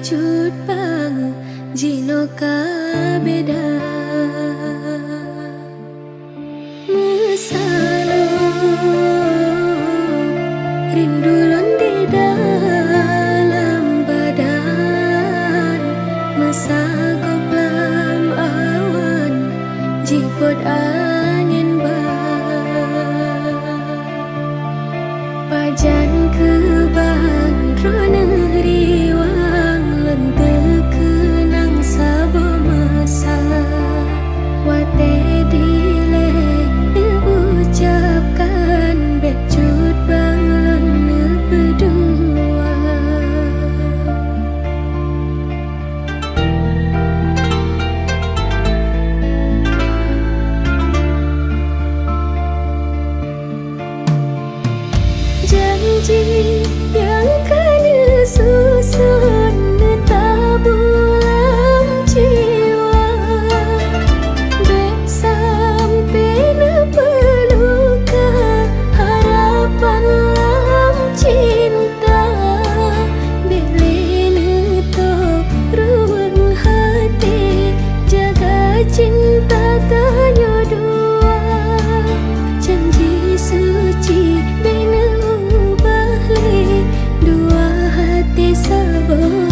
cut bang jinoka beda mesalo rindu londe dalam badan mesagop lam awan jipot angin pajan ke bandrona riwang lente kenang sabo masa wate dile diucapkan becut bang lene berdua janji yang kena susun tabulam jiwa dek sampai pelukan harapan lam cinta belene tok ruang hati jaga cinta tanyo dua janji suci bina dua hati sabar